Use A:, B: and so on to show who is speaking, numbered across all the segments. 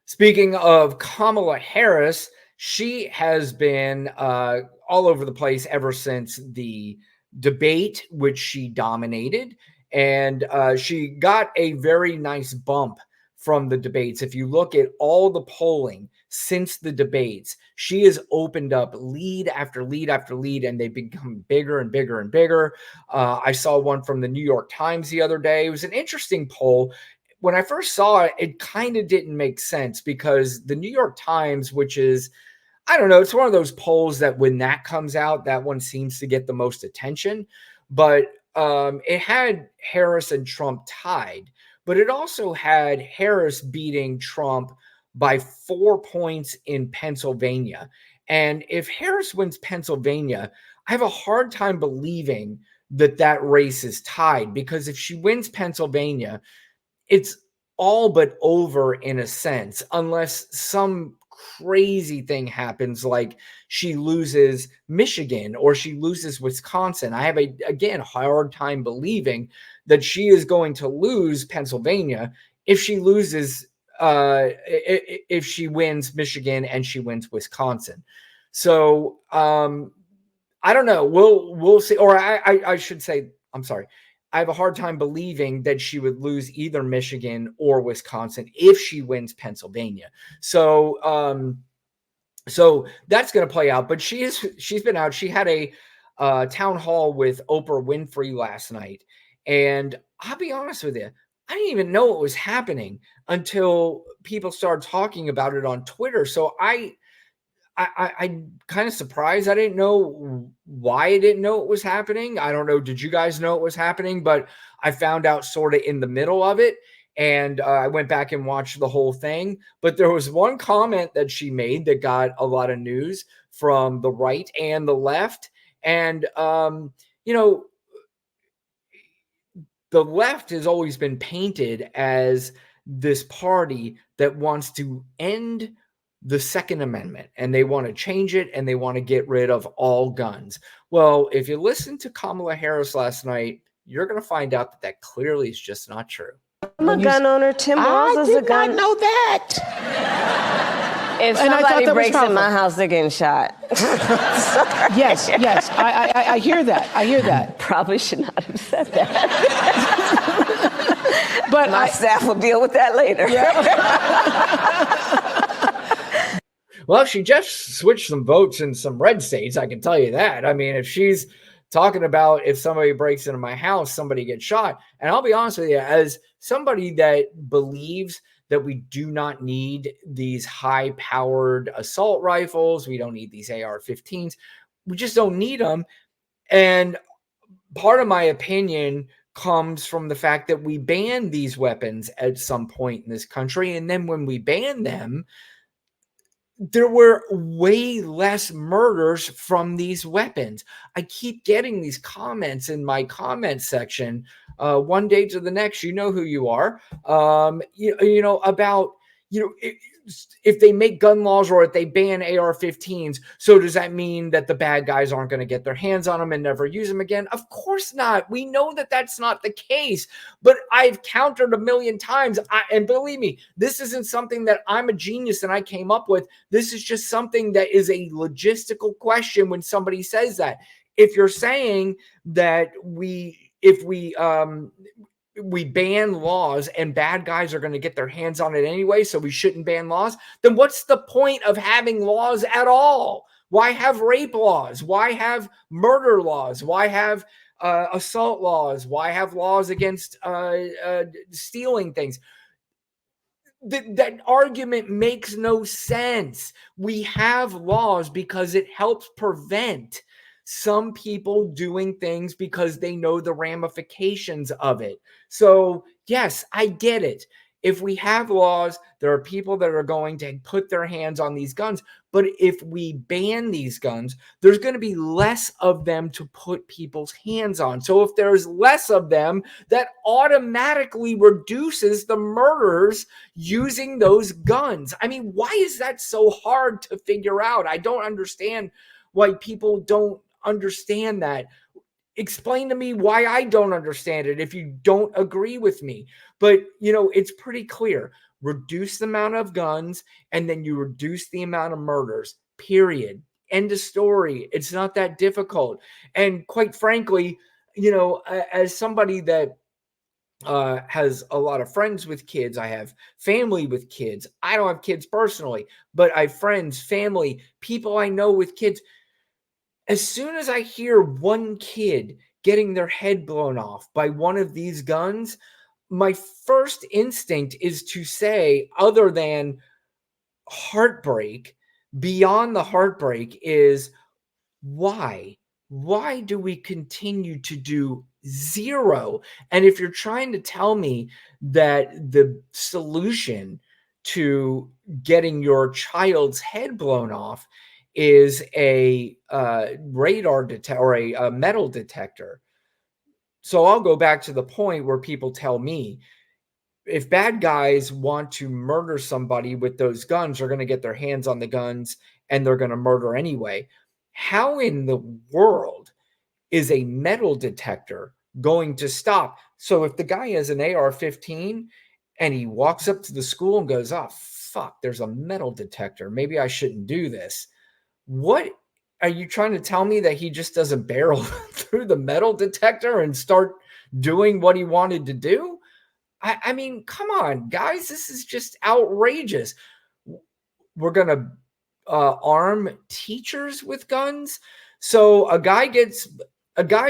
A: Speaking of Kamala Harris, she has been all over the place ever since the debate, which she dominated. And she got a very nice bump from the debates. If you look at all the polling since the debates, she has opened up lead after lead after lead, and they've become bigger and bigger and bigger. I saw one from the New York Times the other day. It was an interesting poll. When I first saw it, it kind of didn't make sense because the New York Times, which is, I don't know, it's one of those polls that when that comes out, that one seems to get the most attention. But it had Harris and Trump tied, but it also had Harris beating Trump by 4 points in Pennsylvania. And if Harris wins Pennsylvania, I have a hard time believing that that race is tied, because if she wins Pennsylvania, it's all but over in a sense, unless some crazy thing happens, like she loses Michigan or she loses Wisconsin. I have again hard time believing that she is going to lose Pennsylvania if she loses if she wins Michigan and she wins Wisconsin. So I don't know. We'll see. Or I should say, I'm sorry. I have a hard time believing that she would lose either Michigan or Wisconsin if she wins Pennsylvania. So so that's going to play out. But she's been out. She had a town hall with Oprah Winfrey last night, and I'll be honest with you, I didn't even know what was happening until people started talking about it on Twitter. So I'm kind of surprised. I didn't know why I didn't know it was happening. I don't know. Did you guys know it was happening? But I found out sort of in the middle of it. And I went back and watched the whole thing. But there was one comment that she made that got a lot of news from the right and the left. And, you know, the left has always been painted as this party that wants to end the Second Amendment, and they want to change it, and they want to get rid of all guns. Well, if you listen to Kamala Harris last night, you're going to find out that that clearly is just not true.
B: I'm a gun owner. Tim Walz is a gun.
C: I did not know that.
B: If somebody breaks in my house, they're getting shot.
C: Yes, I hear that. I hear that.
B: Probably should not have said that. But my staff will deal with that later.
C: Yeah.
A: Well, she just switched some votes in some red states, I can tell you that. I mean, if she's talking about if somebody breaks into my house, somebody gets shot. And I'll be honest with you, as somebody that believes that we do not need these high-powered assault rifles, we don't need these AR-15s, we just don't need them. And part of my opinion comes from the fact that we banned these weapons at some point in this country. And then when we banned them, there were way less murders from these weapons. I keep getting these comments in my comment section one day to the next. You know who you are. You know, about, you know, if they make gun laws or if they ban AR-15s, so does that mean that the bad guys aren't going to get their hands on them and never use them again? Of course not. We know that that's not the case, but I've countered a million times. And believe me, this isn't something that I'm a genius and I came up with. This is just something that is a logistical question when somebody says that. If you're saying that if we ban laws and bad guys are going to get their hands on it anyway, so we shouldn't ban laws, then what's the point of having laws at all? Why have rape laws? Why have murder laws? Why have assault laws? Why have laws against stealing things? That argument makes no sense. We have laws because it helps prevent some people doing things because they know the ramifications of it. So, yes, I get it. If we have laws, there are people that are going to put their hands on these guns. But if we ban these guns, there's going to be less of them to put people's hands on. So if there's less of them, that automatically reduces the murders using those guns. I mean, why is that so hard to figure out? I don't understand why people don't understand that. Explain to me why I don't understand it if you don't agree with me. But, you know, it's pretty clear. reduce the amount of guns, and then you reduce the amount of murders, period. End of story. It's not that difficult. And quite frankly, as somebody that has a lot of friends with kids, I have family with kids. I don't have kids personally, but I have friends, family, people I know with kids. As soon as I hear one kid getting their head blown off by one of these guns, my first instinct is to say, other than heartbreak, beyond the heartbreak, is why? Why do we continue to do zero? And if you're trying to tell me that the solution to getting your child's head blown off is a radar detector or a metal detector, so I'll go back to the point where people tell me, if bad guys want to murder somebody with those guns, they're going to get their hands on the guns and they're going to murder anyway. How in the world is a metal detector going to stop? So if the guy has an AR-15 and he walks up to the school and goes, "Oh, fuck, there's a metal detector. Maybe I shouldn't do this." What are you trying to tell me, that he just doesn't barrel through the metal detector and start doing what he wanted to do? I mean, come on, guys, this is just outrageous. We're going to arm teachers with guns. So a guy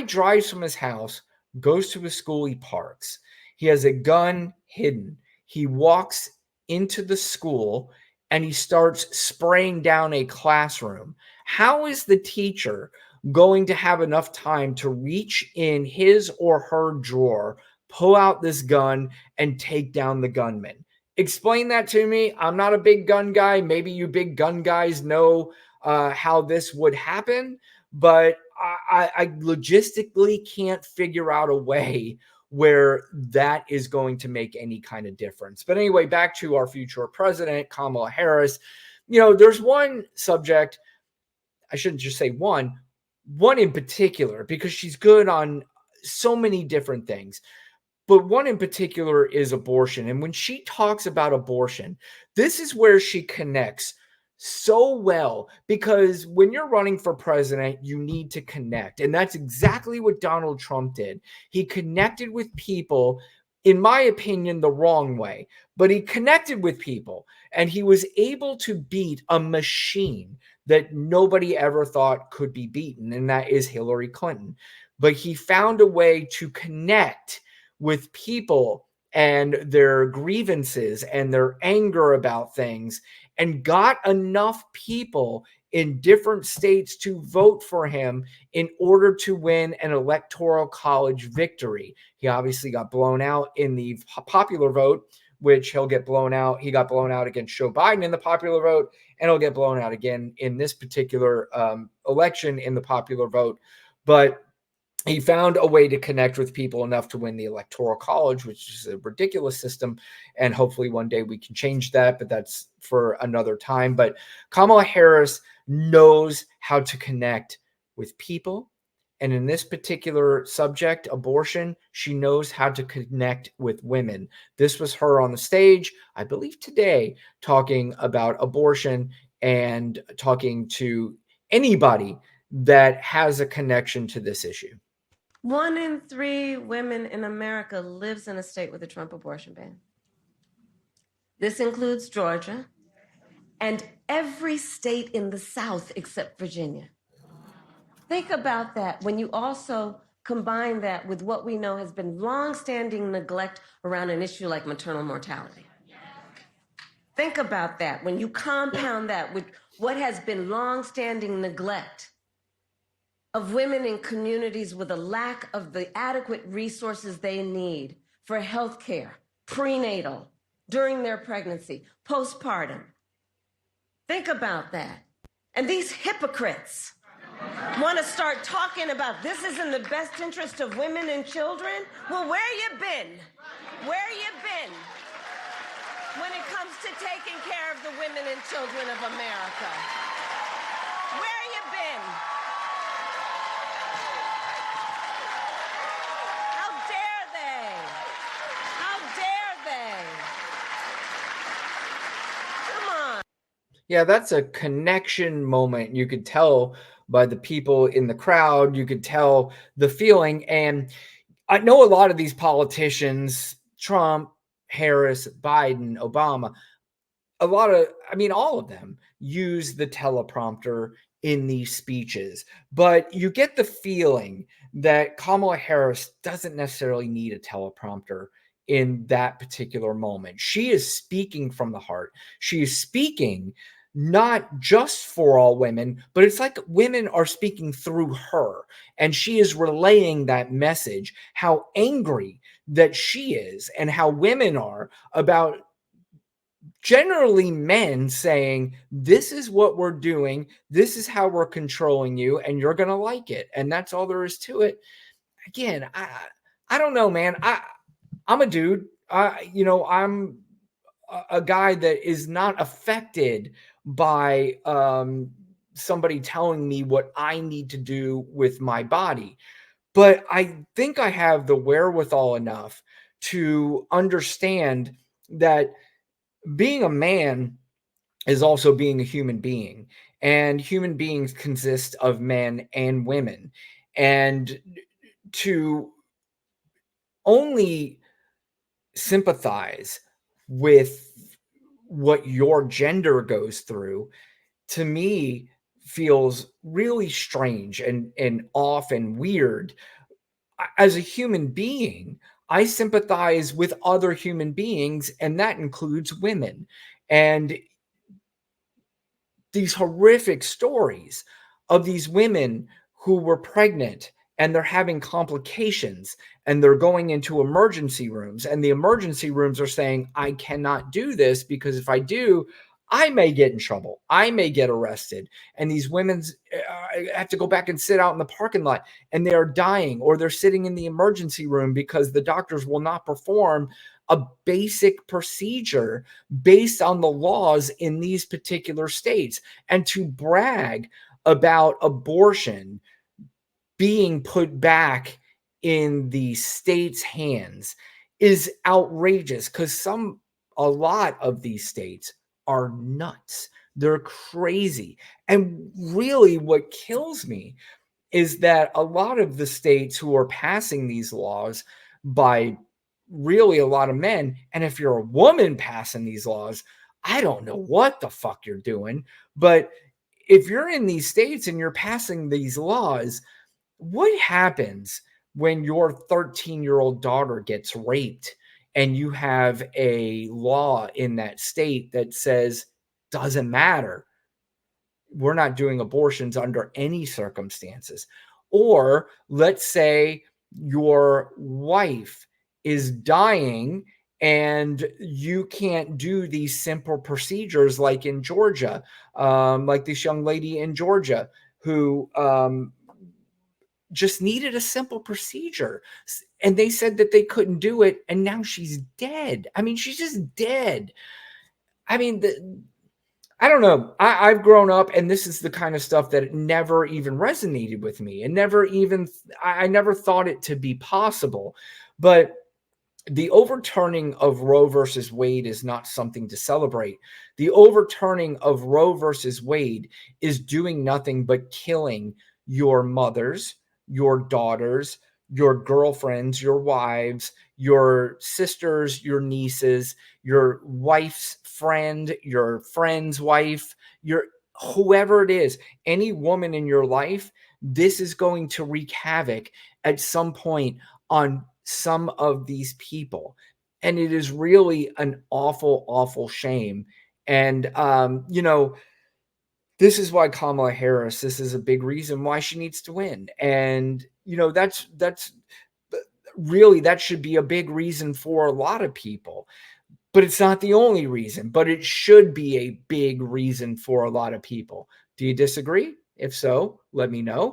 A: drives from his house, goes to a school, he parks. He has a gun hidden. He walks into the school and he starts spraying down a classroom. How is the teacher going to have enough time to reach in his or her drawer, pull out this gun, and take down the gunman? Explain that to me. I'm not a big gun guy. Maybe you big gun guys know how this would happen, but I logistically can't figure out a way where that is going to make any kind of difference. But anyway, back to our future president, Kamala Harris. There's one subject, I shouldn't just say one in particular, because she's good on so many different things. But one in particular is abortion. And when she talks about abortion, this is where she connects so well, because when you're running for president, you need to connect. And that's exactly what Donald Trump did. He connected with people, in my opinion, the wrong way, but he connected with people and he was able to beat a machine that nobody ever thought could be beaten, and that is Hillary Clinton. But he found a way to connect with people and their grievances and their anger about things, and got enough people in different states to vote for him in order to win an electoral college victory. He obviously got blown out in the popular vote, which he'll get blown out. He got blown out against Joe Biden in the popular vote, and he'll get blown out again in this particular election in the popular vote. But he found a way to connect with people enough to win the electoral college, which is a ridiculous system. And hopefully one day we can change that, but that's for another time. But Kamala Harris knows how to connect with people. And in this particular subject, abortion, she knows how to connect with women. This was her on the stage, I believe today, talking about abortion and talking to anybody that has a connection to this issue.
D: 1 in 3 women in America lives in a state with a Trump abortion ban. This includes Georgia and every state in the South except Virginia. Think about that when you also combine that with what we know has been longstanding neglect around an issue like maternal mortality. Think about that when you compound that with what has been longstanding neglect of women in communities with a lack of the adequate resources they need for health care, prenatal, during their pregnancy, postpartum. Think about that. And these hypocrites want to start talking about this is in the best interest of women and children. Well, where you been? Where you been when it comes to taking care of the women and children of America? Where you been? How dare they? How dare they?
A: Yeah, that's a connection moment. You could tell by the people in the crowd, you could tell the feeling. And I know a lot of these politicians, Trump, Harris, Biden, Obama, a lot of, I mean, all of them use the teleprompter in these speeches, but you get the feeling that Kamala Harris doesn't necessarily need a teleprompter in that particular moment. She is speaking from the heart. She is speaking not just for all women, but it's like women are speaking through her, and she is relaying that message, how angry that she is and how women are about generally men saying, this is what we're doing, this is how we're controlling you, and you're going to like it, and that's all there is to it. Again, I don't know, man. I'm a dude. I'm a guy that is not affected by somebody telling me what I need to do with my body, but I think I have the wherewithal enough to understand that being a man is also being a human being, and human beings consist of men and women. And to only sympathize with what your gender goes through, to me, feels really strange and off and weird. As a human being, I sympathize with other human beings, and that includes women. And these horrific stories of these women who were pregnant and they're having complications and they're going into emergency rooms, and the emergency rooms are saying, I cannot do this because if I do, I may get in trouble. I may get arrested. And these women have to go back and sit out in the parking lot, and they are dying, or they're sitting in the emergency room because the doctors will not perform a basic procedure based on the laws in these particular states. And to brag about abortion being put back in the state's hands is outrageous, because a lot of these states are nuts. They're crazy. And really what kills me is that a lot of the states who are passing these laws by really a lot of men, and if you're a woman passing these laws, I don't know what the fuck you're doing, but if you're in these states and you're passing these laws, what happens when your 13-year-old daughter gets raped and you have a law in that state that says, doesn't matter, we're not doing abortions under any circumstances? Or let's say your wife is dying and you can't do these simple procedures like in Georgia, like this young lady in Georgia who just needed a simple procedure. And they said that they couldn't do it. And now she's dead. I mean, she's just dead. I mean, I don't know. I've grown up, and this is the kind of stuff that never even resonated with me, and I never thought it to be possible. But the overturning of Roe versus Wade is not something to celebrate. The overturning of Roe versus Wade is doing nothing but killing your mothers, your daughters, your girlfriends, your wives, your sisters, your nieces, your wife's friend, your friend's wife, your whoever it is, any woman in your life. This is going to wreak havoc at some point on some of these people. And it is really an awful, awful shame. And, this is why Kamala Harris, this is a big reason why she needs to win. And, that's really, that should be a big reason for a lot of people. But it's not the only reason, but it should be a big reason for a lot of people. Do you disagree? If so, let me know.